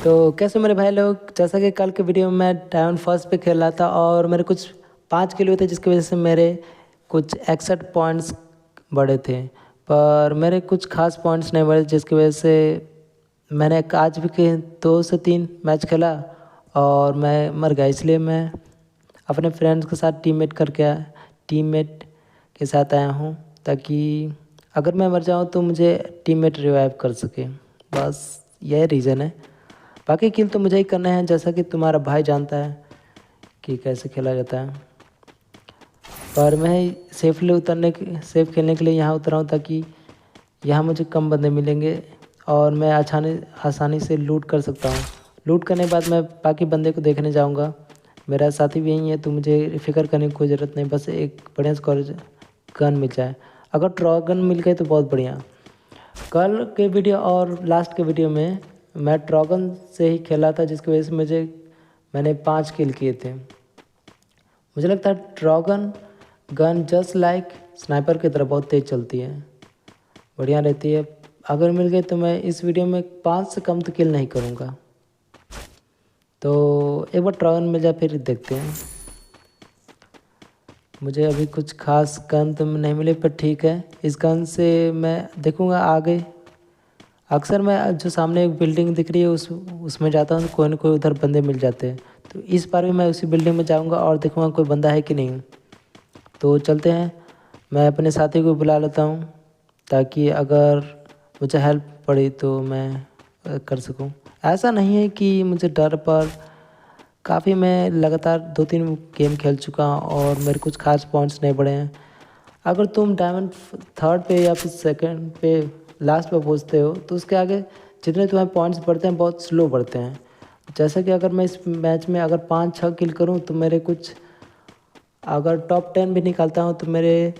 तो कैसे मेरे भाई लोग, जैसा कि कल के वीडियो में मैं डायमंड फर्स्ट पे खेल रहा था और मेरे कुछ 5 किलो थे, जिसकी वजह से मेरे कुछ 61 पॉइंट्स बढ़े थे। पर मेरे कुछ खास पॉइंट्स नहीं बढ़े, जिसकी वजह से मैंने आज भी के 2 से 3 मैच खेला और मैं मर गया। इसलिए मैं अपने फ्रेंड्स के साथ टीममेट के साथ आया हूँ, ताकि अगर मैं मर जाऊँ तो मुझे टीममेट रिवाइव कर सके। बस यही रीज़न है। बाकी किल तो मुझे ही करना है, जैसा कि तुम्हारा भाई जानता है कि कैसे खेला जाता है। पर मैं सेफ खेलने के लिए यहाँ उतरा हूँ, ताकि यहाँ मुझे कम बंदे मिलेंगे और मैं आसानी से लूट कर सकता हूँ। लूट करने के बाद मैं बाकी बंदे को देखने जाऊँगा। मेरा साथी भी यहीं है, तो मुझे फिक्र करने की कोई ज़रूरत नहीं, बस एक बढ़िया स्कोर गन मिल जाए। अगर ट्रॉ गन मिल गई तो बहुत बढ़िया। कल के वीडियो और लास्ट के वीडियो में मैं ट्रॉगन से ही खेला था, जिसकी वजह से मैंने 5 किल किए थे। मुझे लगता है ट्रॉगन गन जस्ट लाइक स्नाइपर की तरह बहुत तेज़ चलती है, बढ़िया रहती है। अगर मिल गई तो मैं इस वीडियो में 5 से कम तो किल नहीं करूँगा। तो एक बार ट्रॉगन मिल जाए फिर देखते हैं। मुझे अभी कुछ खास गन तो नहीं मिले, पर ठीक है, इस गन से मैं देखूँगा आगे। अक्सर मैं जो सामने एक बिल्डिंग दिख रही है उसमें जाता हूँ, कोई ना कोई उधर बंदे मिल जाते हैं। तो इस बार भी मैं उसी बिल्डिंग में जाऊँगा और देखूँगा कोई बंदा है कि नहीं। तो चलते हैं, मैं अपने साथी को बुला लेता हूँ, ताकि अगर मुझे हेल्प पड़ी तो मैं कर सकूँ। ऐसा नहीं है कि मुझे डर, पर काफ़ी मैं लगातार 2-3 गेम खेल चुका हूँ और मेरे कुछ खास पॉइंट्स नहीं बढ़े हैं। अगर तुम डायमंड 3rd पे या फिर 2nd पे लास्ट पे पहुँचते हो तो उसके आगे जितने तुम्हारे पॉइंट्स बढ़ते हैं बहुत स्लो बढ़ते हैं। जैसा कि अगर मैं इस मैच में अगर 5-6 किल करूं तो मेरे कुछ, अगर टॉप 10 भी निकालता हूं तो मेरे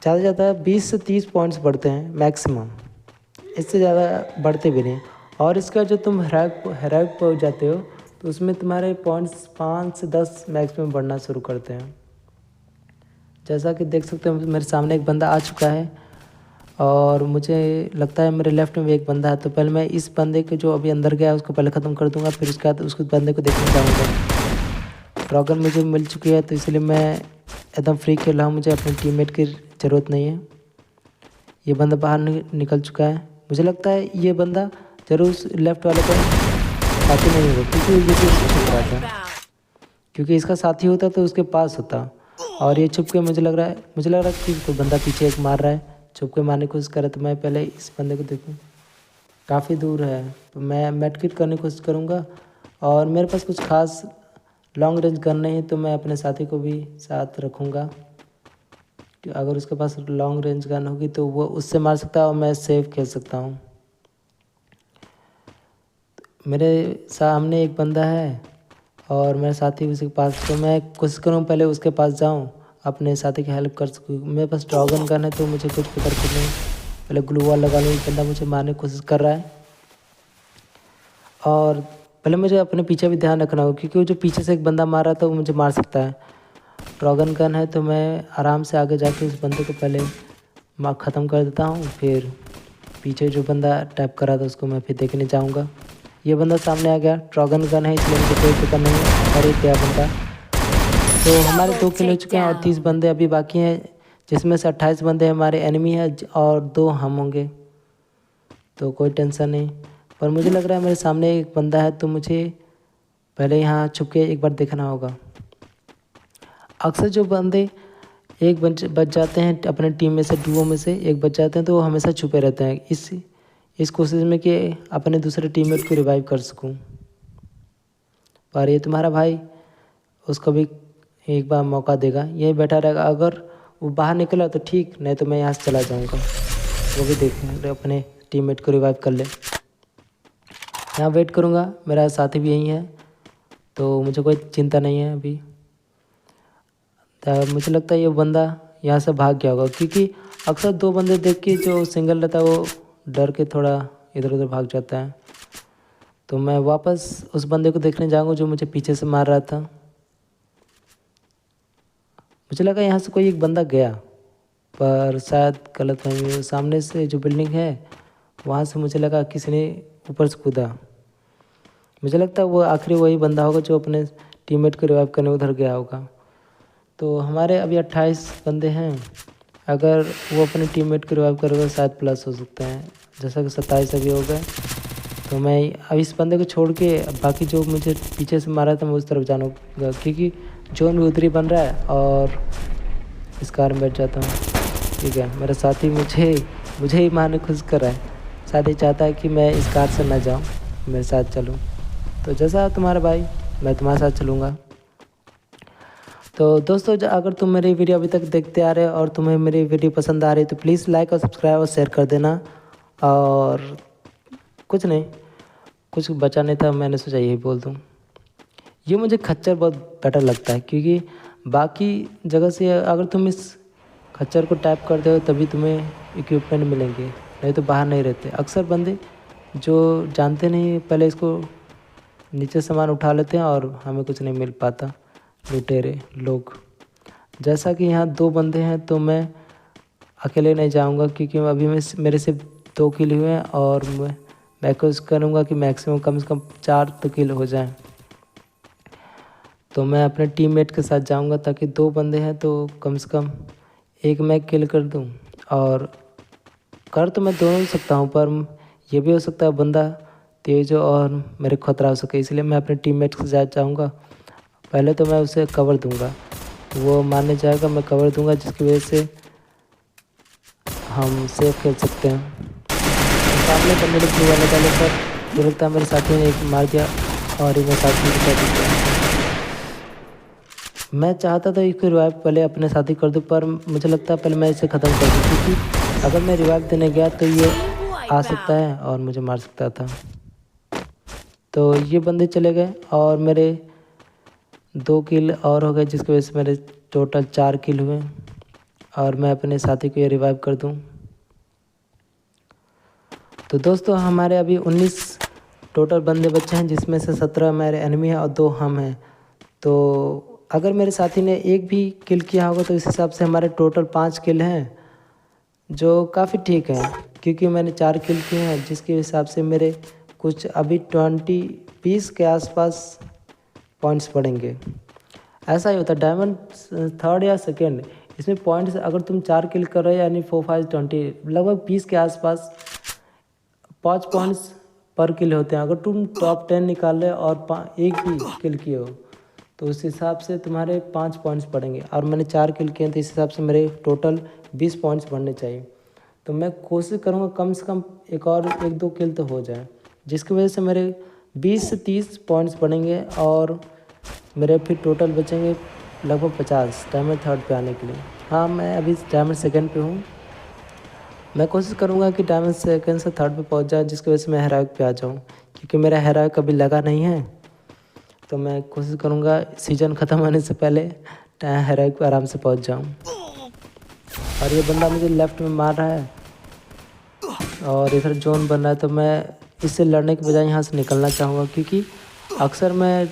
ज़्यादा से ज़्यादा 20 से 30 पॉइंट्स बढ़ते हैं मैक्सिमम, इससे ज़्यादा बढ़ते भी नहीं। और इसका जो तुम हेराइक पहुँच जाते हो तो उसमें तुम्हारे पॉइंट्स 5 से 10 मैक्सिमम बढ़ना शुरू करते हैं। जैसा कि देख सकते हो मेरे सामने एक बंदा आ चुका है और मुझे लगता है मेरे लेफ्ट में भी एक बंदा है। तो पहले मैं इस बंदे के जो अभी अंदर गया है उसको पहले ख़त्म कर दूंगा, फिर उसके बाद उस बंदे को देखने जाऊँगा। ड्रैगन मुझे मिल चुकी है, तो इसलिए मैं एकदम फ्री खेल रहा हूँ, मुझे अपने टीममेट की ज़रूरत नहीं है। ये बंदा बाहर निकल चुका है। मुझे लगता है ये बंदा ज़रूर लेफ्ट वाले पर साथी नहीं होगा, क्योंकि ये भी छुप रहा था। क्योंकि इसका साथी होता तो उसके पास होता, और ये छुप के मुझे लग रहा है कि कोई बंदा पीछे एक मार रहा है, छुप के मारने की कोशिश करे। तो मैं पहले इस बंदे को देखूं, काफ़ी दूर है, तो मैं मेडकिट करने की कोशिश करूंगा। और मेरे पास कुछ खास लॉन्ग रेंज गन नहीं है, तो मैं अपने साथी को भी साथ रखूंगा कि अगर उसके पास लॉन्ग रेंज गन होगी तो वो उससे मार सकता है और मैं सेफ खेल सकता हूँ। मेरे सामने एक बंदा है और मेरा साथी उसी के पास, तो मैं कोशिश करूँ पहले उसके पास जाऊँ, अपने साथी की हेल्प कर सकूँ। मेरे पास ड्रैगन गन है तो मुझे कुछ फिक्र नहीं। पहले ग्लू वॉल लगा लूँ, बंदा मुझे मारने की कोशिश कर रहा है। और पहले मुझे अपने पीछे भी ध्यान रखना होगा, क्योंकि वो जो पीछे से एक बंदा मार रहा था वो मुझे मार सकता है। ड्रैगन गन है तो मैं आराम से आगे जाके उस बंदे को पहले ख़त्म कर देता हूँ, फिर पीछे जो बंदा टैप कर रहा था उसको मैं फिर देखने जाऊँगा। ये बंदा सामने आ गया, ड्रैगन गन है इसलिए मुझे कोई फिक्र नहीं है। और एक गया बंदा, तो हमारे 2 किल हो चुके हैं और 30 बंदे अभी बाकी हैं, जिसमें से 28 बंदे हमारे एनिमी हैं और 2 हम होंगे, तो कोई टेंशन नहीं। पर मुझे लग रहा है मेरे सामने एक बंदा है, तो मुझे पहले यहाँ छुप के एक बार देखना होगा। अक्सर जो बंदे एक बच जाते हैं अपने टीम में से, डुओ में से एक बच जाते हैं, तो वो हमेशा छुपे रहते हैं इस कोशिश में कि अपने दूसरे टीममेट को रिवाइव कर सकूं। पर ये तुम्हारा भाई उसको भी एक बार मौका देगा, यही बैठा रहेगा। अगर वो बाहर निकला तो ठीक, नहीं तो मैं यहाँ से चला जाऊँगा। वो भी देखें अपने टीममेट को रिवाइव कर ले। यहाँ वेट करूँगा, मेरा साथी भी यहीं है, तो मुझे कोई चिंता नहीं है अभी। तो मुझे लगता है ये बंदा यहाँ से भाग गया होगा, क्योंकि अक्सर 2 बंदे देख के जो सिंगल रहता है वो डर के थोड़ा इधर उधर भाग जाता है। तो मैं वापस उस बंदे को देखने जाऊँगा जो मुझे पीछे से मार रहा था। मुझे लगा यहाँ से कोई एक बंदा गया, पर शायद गलतफहमी हुई। सामने से जो बिल्डिंग है वहाँ से मुझे लगा किसी ने ऊपर से कूदा। मुझे लगता है वो आखिरी वही बंदा होगा जो अपने टीममेट को रिवाइव करने उधर गया होगा। तो हमारे अभी 28 बंदे हैं, अगर वो अपने टीममेट को रिवाइव करेगा शायद प्लस हो सकते हैं, जैसा कि 27 अभी हो गए। तो मैं अब इस बंदे को छोड़ के बाकी जो मुझे पीछे से मारा था मैं उस तरफ जाऊँगा, क्योंकि जोन भी उधर ही बन रहा है और इस कार में बैठ जाता हूँ। ठीक है, मेरा साथी मुझे ही मारने की कोशिश कर रहा है, शायद ये चाहता है कि मैं इस कार से ना जाऊँ, मेरे साथ चलूँ। तो जैसा तुम्हारा भाई मैं तुम्हारे साथ चलूँगा। तो दोस्तों अगर तुम मेरी वीडियो अभी तक देखते आ रहे हो और तुम्हें मेरी वीडियो पसंद आ रही है तो प्लीज़ लाइक और सब्सक्राइब और शेयर कर देना। और कुछ नहीं, कुछ बचा नहीं था, मैंने सोचा यही बोल दूँ। ये मुझे खच्चर बहुत बेटर लगता है, क्योंकि बाकी जगह से अगर तुम इस खच्चर को टैप करते हो तभी तुम्हें इक्विपमेंट मिलेंगे, नहीं तो बाहर नहीं रहते। अक्सर बंदे जो जानते नहीं पहले इसको नीचे सामान उठा लेते हैं और हमें कुछ नहीं मिल पाता। लुटेरे लोग, जैसा कि यहाँ 2 बंदे हैं तो मैं अकेले नहीं जाऊँगा, क्योंकि अभी मेरे सिर्फ 2 किल हुए हैं और मैं कोशिश करूँगा कि मैक्सिमम कम से कम 4 तो किल हो जाएं। तो मैं अपने टीममेट के साथ जाऊँगा, ताकि 2 बंदे हैं तो कम से कम एक मैं किल कर दूँ। और कर तो मैं दोनों ही सकता हूँ, पर ये भी हो सकता है बंदा तेज हो और मेरे खतरा हो सके, इसलिए मैं अपने टीममेट के साथ जाऊँगा। पहले तो मैं उसे कवर दूँगा, वो मारने जाएगा, मैं कवर दूँगा, जिसकी वजह से हम सेफ खेल सकते हैं। सामने बंदे लोग ब्लू वाले डाले पर मुझे लगता है मेरे साथी ने एक मार दिया और ये मेरे साथी को कर दिया। मैं चाहता था इसको रिवाइव पहले अपने साथी कर दूँ, पर मुझे लगता है पहले मैं इसे ख़त्म कर दूँ, क्योंकि अगर मैं रिवाइव देने गया तो ये आ सकता है और मुझे मार सकता था। तो ये बंदे चले गए और मेरे 2 किल और हो गए, जिसकी वजह से मेरे टोटल 4 किल हुए और मैं अपने साथी को ये रिवाइव कर दूँ। तो दोस्तों हमारे अभी 19 टोटल बंदे बच्चे हैं, जिसमें से 17 मेरे एनिमी हैं और 2 हम हैं। तो अगर मेरे साथी ने एक भी किल किया होगा तो इस हिसाब से हमारे टोटल 5 किल हैं, जो काफ़ी ठीक है, क्योंकि मैंने 4 किल किए हैं, जिसके हिसाब से मेरे कुछ अभी 20 के आसपास पॉइंट्स पड़ेंगे। ऐसा ही होता है, डायमंड 3rd या 2nd, इसमें पॉइंट्स अगर तुम 4 किल कर रहे हो यानी 4, 5, 20 लगभग 20 के आसपास 5 पॉइंट्स पर किल होते हैं। अगर तुम टॉप 10 निकाल रहे और एक भी किल किए हो तो उस हिसाब से तुम्हारे 5 पॉइंट्स पड़ेंगे, और मैंने 4 किल किए तो इस हिसाब से मेरे टोटल 20 पॉइंट्स बढ़ने चाहिए। तो मैं कोशिश करूँगा कम से कम एक और 1-2 किल तो हो जाए, जिसकी वजह से मेरे 20 से 30 पॉइंट्स बढ़ेंगे और मेरे फिर टोटल बचेंगे लगभग 50 डायमंड 3rd पे आने के लिए। हाँ, मैं अभी डायमंड 2nd पे हूँ। मैं कोशिश करूँगा कि डायमंड 2nd से 3rd पे पहुँच जाए, जिसकी वजह से मैं हेरोइक पे आ जाऊँ, क्योंकि मेरा हेरोइक कभी लगा नहीं है। तो मैं कोशिश करूँगा सीज़न ख़त्म होने से पहले हेरोइक पे आराम से पहुँच जाऊँ। और ये बंदा मुझे लेफ़्ट में मार रहा है और इधर जोन बन रहा है, तो मैं इससे लड़ने के बजाय यहाँ से निकलना चाहूँगा, क्योंकि अक्सर मैं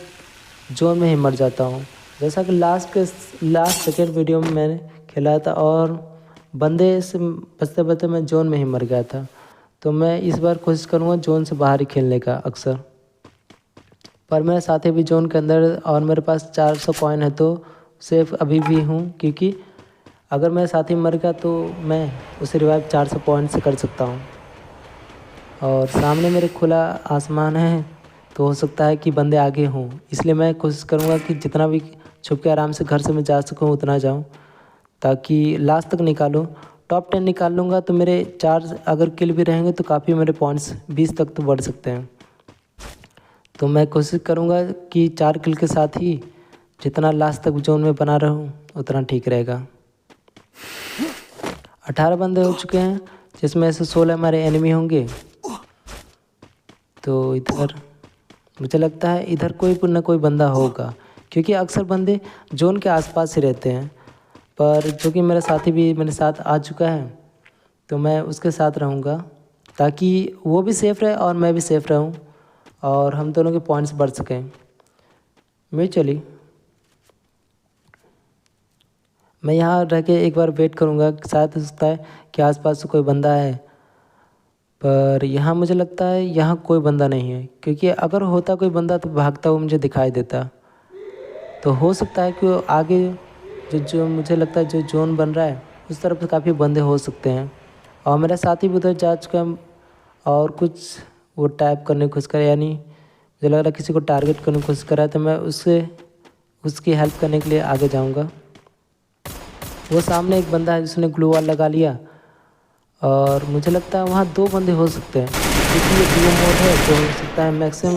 जोन में ही मर जाता हूँ। जैसा कि लास्ट 2nd वीडियो में मैंने खेला था और बंदे से बचते बचते मैं जोन में ही मर गया था। तो मैं इस बार कोशिश करूँगा जोन से बाहर ही खेलने का अक्सर। पर मेरे साथी भी जोन के अंदर और मेरे पास 400 कॉइन है, तो सेफ अभी भी हूँ, क्योंकि अगर मेरा साथी मर गया तो मैं उसे रिवाइव 400 पॉइंट से कर सकता हूँ। और सामने मेरे खुला आसमान है, तो हो सकता है कि बंदे आगे हों, इसलिए मैं कोशिश करूँगा कि जितना भी छुप के आराम से घर से मैं जा सकूँ उतना जाऊँ, ताकि लास्ट तक निकालूँ। टॉप 10 निकाल लूँगा तो मेरे 4 अगर किल भी रहेंगे तो काफ़ी मेरे पॉइंट्स 20 तक तो बढ़ सकते हैं। तो मैं कोशिश करूँगा कि 4 किल के साथ ही जितना लास्ट तक जोन में बना रहूँ उतना ठीक रहेगा। 18 बंदे हो चुके हैं, जिसमें से 16 हमारे एनिमी होंगे। तो इधर मुझे लगता है इधर कोई ना कोई बंदा होगा, क्योंकि अक्सर बंदे जोन के आसपास ही रहते हैं। पर जो कि मेरा साथी भी मेरे साथ आ चुका है, तो मैं उसके साथ रहूँगा, ताकि वो भी सेफ़ रहे और मैं भी सेफ़ रहूँ और हम दोनों के पॉइंट्स बढ़ सकें म्यूचुअली। मैं यहाँ रह के एक बार वेट करूँगा, शायद हो सकता है कि आसपास से कोई बंदा है पर यहाँ मुझे लगता है यहाँ कोई बंदा नहीं है, क्योंकि अगर होता कोई बंदा तो भागता हुआ मुझे दिखाई देता। तो हो सकता है कि आगे जो मुझे लगता है जो जोन बन रहा है उस तरफ से काफ़ी बंदे हो सकते हैं। और मेरा साथी भी उधर जा चुका है और कुछ वो टाइप करने की कोशिश कर, यानी मुझे लग रहा है किसी को टारगेट करने की कोशिश कर रहा है, तो मैं उसकी हेल्प करने के लिए आगे जाऊंगा। वो सामने एक बंदा है जिसने ग्लू वॉल लगा लिया और मुझे लगता है वहाँ 2 बंदे हो सकते हैं, क्योंकि ये डुओ मोड है तो हो सकता है मैक्सिमम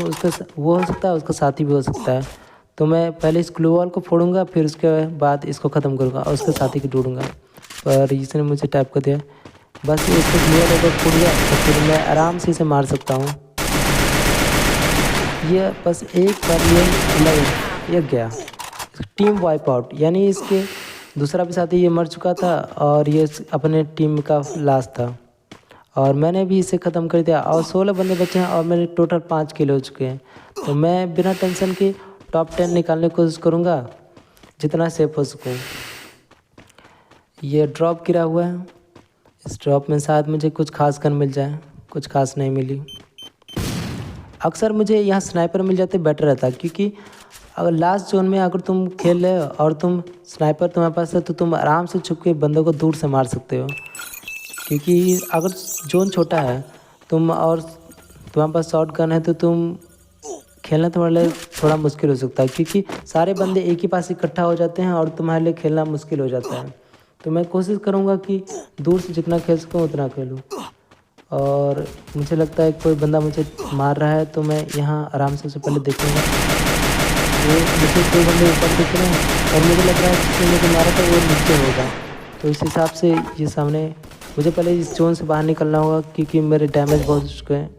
वो हो सकता है, उसका साथी भी हो सकता है। तो मैं पहले इस ग्लू वॉल को फोड़ूंगा, फिर उसके बाद इसको ख़त्म करूँगा और उसके साथी को ढूंढूंगा। पर इसने मुझे टैप कर दिया, बस इसको ग्लू वॉल अगर फूट गया तो फिर मैं आराम से इसे मार सकता हूँ। ये बस एक बार ये गया टीम वाइप आउट, यानी इसके दूसरा भी साथी ये मर चुका था और ये अपने टीम का लास्ट था और मैंने भी इसे ख़त्म कर दिया और 16 बंदे बचे हैं और मेरे टोटल 5 किल हो चुके हैं। तो मैं बिना टेंशन के टॉप 10 निकालने की कोशिश करूँगा जितना सेफ हो सकूँ। ये ड्रॉप गिरा हुआ है, इस ड्रॉप में शायद मुझे कुछ खास गन मिल जाए, कुछ खास नहीं मिली। अक्सर मुझे यहाँ स्नाइपर मिल जाते बेटर रहता, क्योंकि अगर लास्ट जोन में अगर तुम खेल रहे हो और तुम स्नाइपर तुम्हारे पास है तो तुम आराम से छुप के बंदों को दूर से मार सकते हो। क्योंकि अगर जोन छोटा है और तुम्हारे पास शॉट गन है तो तुम खेलना तुम्हारे लिए थोड़ा मुश्किल हो सकता है, क्योंकि सारे बंदे एक ही पास इकट्ठा हो जाते हैं और तुम्हारे लिए खेलना मुश्किल हो जाता है। तो मैं कोशिश करूँगा कि दूर से जितना खेल सकूँ उतना खेलूँ। और मुझे लगता है कोई बंदा मुझे मार रहा है तो मैं यहाँ आराम से उससे पहले देखूँगा। वो मुझे 2 बंदे ऊपर दिख रहे हैं और मुझे लग रहा है जिसने मुझे मारा था वो नीचे होगा, तो इस हिसाब से ये सामने मुझे पहले इस जोन से बाहर निकलना होगा, क्योंकि मेरे डैमेज बहुत हो चुके हैं।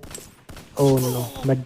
ओह नो, मैं